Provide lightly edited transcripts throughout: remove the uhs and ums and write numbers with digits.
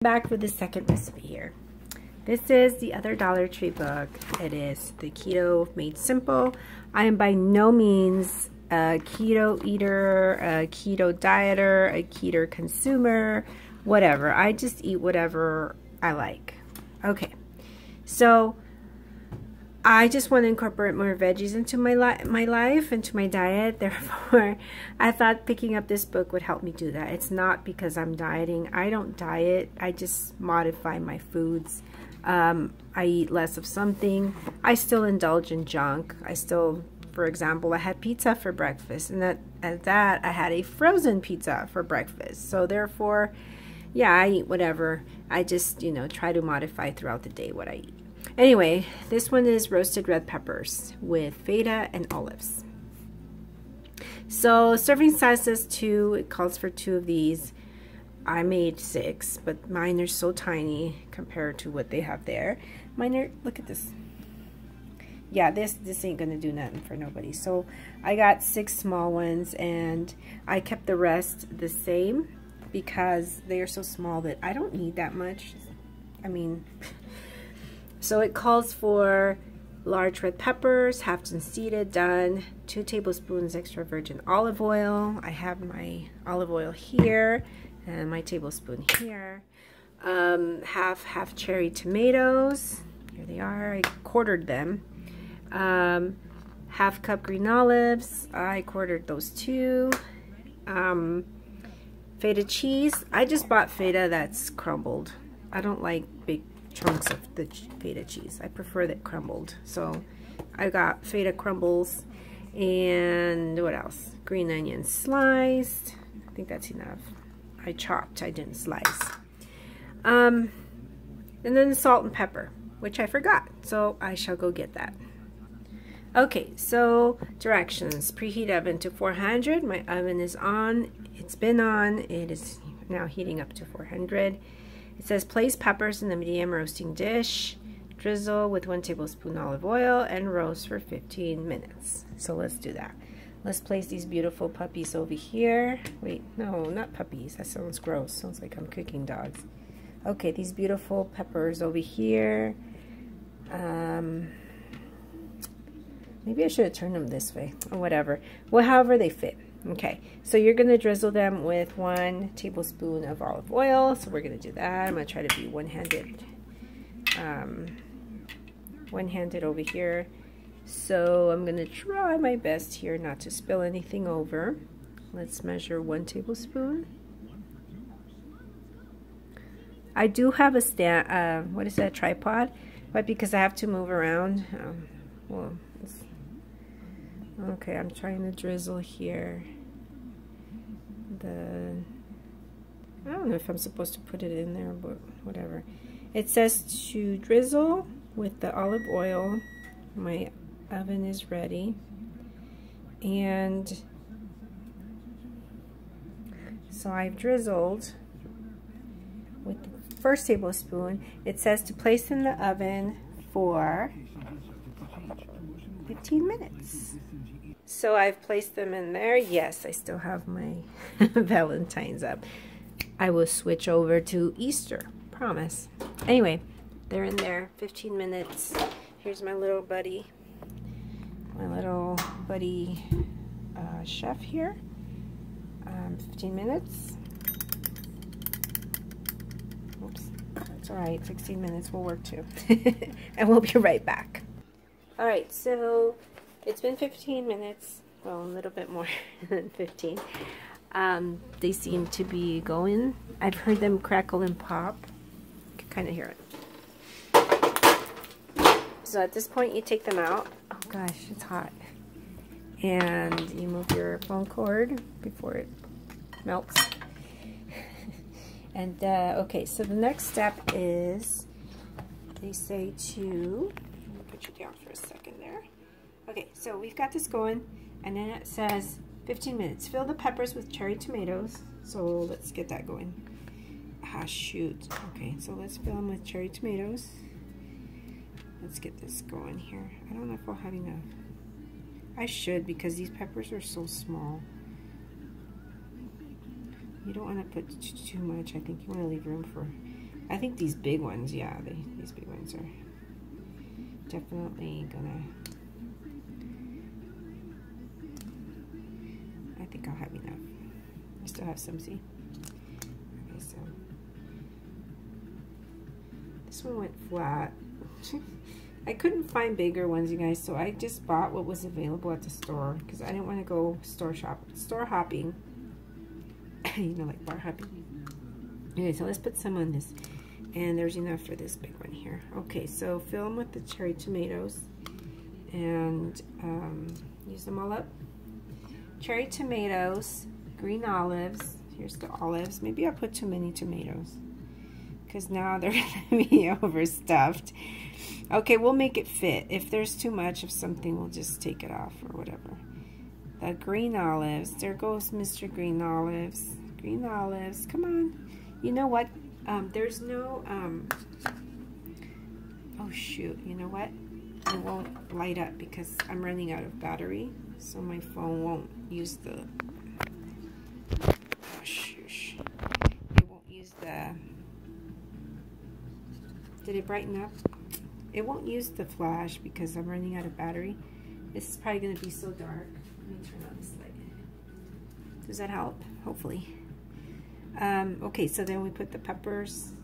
Back with the second recipe here. This is the other Dollar Tree book. It is the Keto Made Simple. I am by no means a keto eater, a keto dieter, a keto consumer, whatever. I just eat whatever I like. Okay, so I just want to incorporate more veggies into my life, into my diet. Therefore, I thought picking up this book would help me do that. It's not because I'm dieting. I don't diet. I just modify my foods. I eat less of something. I still indulge in junk. I still, for example, I had pizza for breakfast, and at that I had a frozen pizza for breakfast. So therefore, yeah, I eat whatever. I just, try to modify throughout the day what I eat. Anyway, this one is roasted red peppers with feta and olives. So serving size says 2. It calls for 2 of these. I made 6, but mine are so tiny compared to what they have there. Mine are, look at this. Yeah, this ain't gonna do nothing for nobody. So I got 6 small ones, and I kept the rest the same because they are so small that I don't need that much. I mean, so it calls for large red peppers, halved and seeded, done. 2 tablespoons extra virgin olive oil. I have my olive oil here and my tablespoon here. Half cherry tomatoes. Here they are. I quartered them. Half cup green olives. I quartered those too. Feta cheese. I just bought feta that's crumbled. I don't like big chunks of the feta cheese. I prefer that crumbled. So I got feta crumbles, and what else? Green onion sliced. I think that's enough. I chopped, I didn't slice. And then the salt and pepper, which I forgot. So I shall go get that. Okay, so directions. Preheat oven to 400. My oven is on. It's been on. It is now heating up to 400. It says place peppers in the medium roasting dish, drizzle with 1 tablespoon olive oil, and roast for 15 minutes. So let's do that. Let's place these beautiful puppies over here. Wait, no, not puppies. That sounds gross. Sounds like I'm cooking dogs. Okay, these beautiful peppers over here. Maybe I should have turned them this way or whatever. Well, however they fit. Okay, so you're going to drizzle them with 1 tablespoon of olive oil. So we're going to do that. I'm going to try to be one-handed over here. So I'm going to try my best here not to spill anything over. Let's measure 1 tablespoon. I do have a stand, what is that, tripod? But because I have to move around, okay, I'm trying to drizzle here. I don't know if I'm supposed to put it in there, but whatever. It says to drizzle with the olive oil. My oven is ready. And so I've drizzled with the 1st tablespoon. It says to place in the oven for 15 minutes. So I've placed them in there. Yes, I still have my Valentine's up. I will switch over to Easter, promise. Anyway, they're in there, 15 minutes. Here's my little buddy, chef here. 15 minutes. Oops, that's all right. 16 minutes will work too. And we'll be right back. All right, so it's been 15 minutes, well, a little bit more than 15. They seem to be going. I've heard them crackle and pop. You can kind of hear it. So at this point, you take them out. Oh gosh, it's hot. And you move your phone cord before it melts. And okay, so the next step is, they say to, let me put you down for a second there. Okay, so we've got this going, and then it says 15 minutes. Fill the peppers with cherry tomatoes. So let's get that going. Ah, shoot. Okay, so let's fill them with cherry tomatoes. Let's get this going here. I don't know if I'll have enough. I should, because these peppers are so small. You don't want to put too much. I think you want to leave room for I think these big ones, yeah, these big ones are definitely gonna, I think I'll have enough. I still have some, see? Okay, so this one went flat. I couldn't find bigger ones, you guys, so I just bought what was available at the store because I didn't want to go store hopping. You know, like bar hopping. Okay, so let's put some on this. And there's enough for this big one here. Okay, so fill them with the cherry tomatoes and use them all up. Cherry tomatoes, green olives. Here's the olives. Maybe I put too many tomatoes because now they're going to be overstuffed. Okay, we'll make it fit. If there's too much of something, we'll just take it off or whatever. The green olives. There goes Mr. Green Olives. Green olives. Come on. You know what? There's no, oh shoot, you know what? It won't light up because I'm running out of battery, so my phone won't use the, oh shush. It won't use the, did it brighten up? It won't use the flash because I'm running out of battery. This is probably going to be so dark. Let me turn on this light. Does that help? Hopefully. Okay, so then we put the peppers,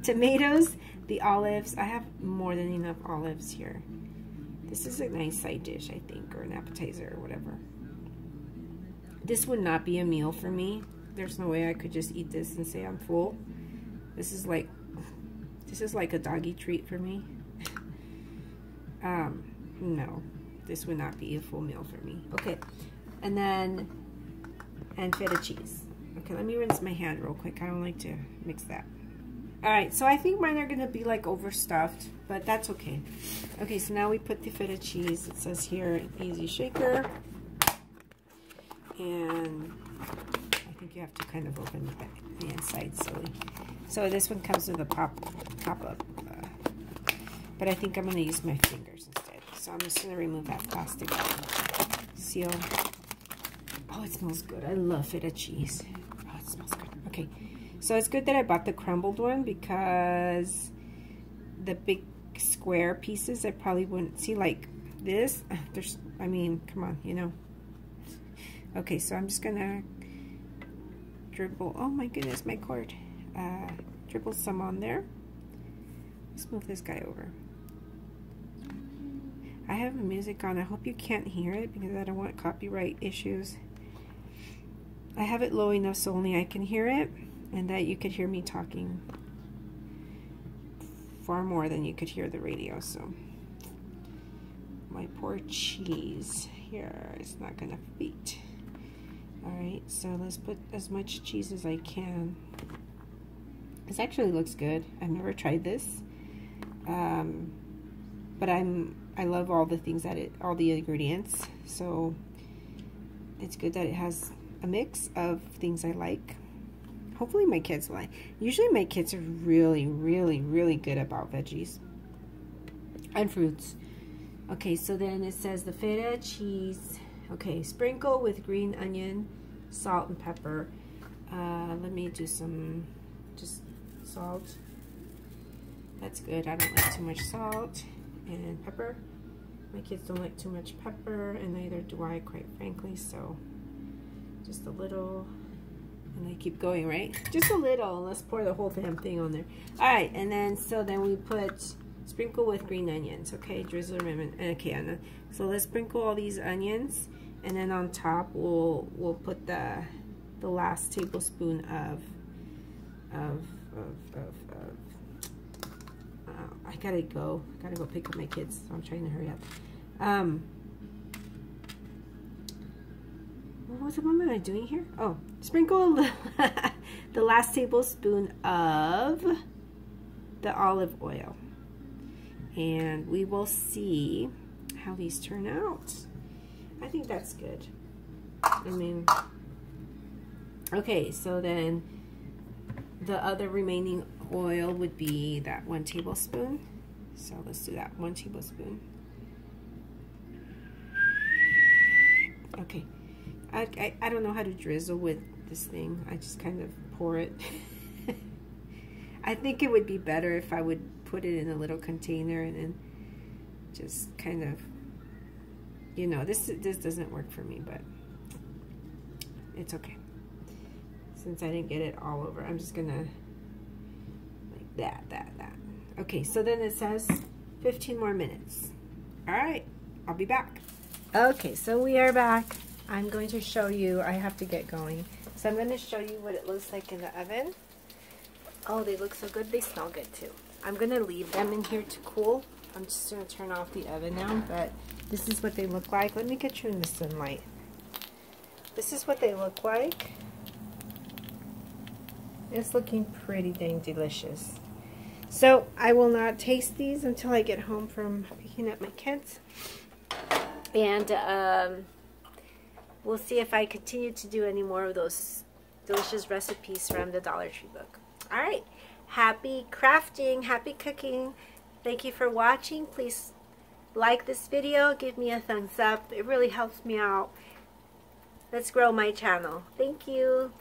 tomatoes, the olives. I have more than enough olives here. This is a nice side dish, I think, or an appetizer or whatever. This would not be a meal for me. There's no way I could just eat this and say I'm full. This is like a doggy treat for me. No, this would not be a full meal for me. Okay, and feta cheese. Okay, let me rinse my hand real quick. I don't like to mix that. All right, so I think mine are gonna be like overstuffed, but that's okay. Okay, so now we put the feta cheese. It says here, easy shaker. And I think you have to kind of open the inside slowly. So this one comes with a pop-up, but I think I'm gonna use my fingers instead. So I'm just gonna remove that plastic seal. Oh, it smells good. I love feta cheese. Oh, it smells good. Okay, so it's good that I bought the crumbled one because the big square pieces I probably wouldn't see like this. I mean, come on, you know. Okay, so I'm just gonna dribble. Oh my goodness, my cord. Dribble some on there. Let's move this guy over. I have the music on. I hope you can't hear it because I don't want copyright issues. I have it low enough so only I can hear it and that you could hear me talking far more than you could hear the radio. So my poor cheese here is not gonna fit. Alright, so let's put as much cheese as I can. This actually looks good. I've never tried this, but I love all the things that all the ingredients. So it's good that it has a mix of things I like. Hopefully my kids like. Usually my kids are really, really, really good about veggies and fruits. Okay, so then it says the feta cheese. Okay, sprinkle with green onion, salt, and pepper. Let me do some just salt. That's good. I don't like too much salt and pepper. My kids don't like too much pepper, and neither do I, quite frankly. So just a little, and I keep going, right? Just a little. Let's pour the whole damn thing on there. All right, and then then we put sprinkle with green onions. Okay, drizzle them in. Okay, Anna. So let's sprinkle all these onions. And then on top, we'll put the last tablespoon of I gotta go pick up my kids, so I'm trying to hurry up. What am I doing here? Oh, sprinkle the last tablespoon of the olive oil, and we will see how these turn out. I think that's good. I mean, okay, so then the other remaining oil would be that 1 tablespoon. So let's do that, 1 tablespoon. Okay, I don't know how to drizzle with this thing. I just kind of pour it. I think it would be better if I would put it in a little container and then just kind of, you know, this doesn't work for me, but it's okay. Since I didn't get it all over, I'm just gonna like that. Okay, so then it says 15 more minutes. All right, I'll be back. Okay, so we are back. I'm going to show you, I have to get going. So I'm going to show you what it looks like in the oven. Oh, they look so good. They smell good too. I'm going to leave them in here to cool. I'm just going to turn off the oven now, but this is what they look like. Let me get you in the sunlight. This is what they look like. It's looking pretty dang delicious. So I will not taste these until I get home from picking up my kids. And we'll see if I continue to do any more of those delicious recipes from the Dollar Tree book. All right. Happy crafting, happy cooking. Thank you for watching. Please like this video. Give me a thumbs up. It really helps me out. Let's grow my channel. Thank you.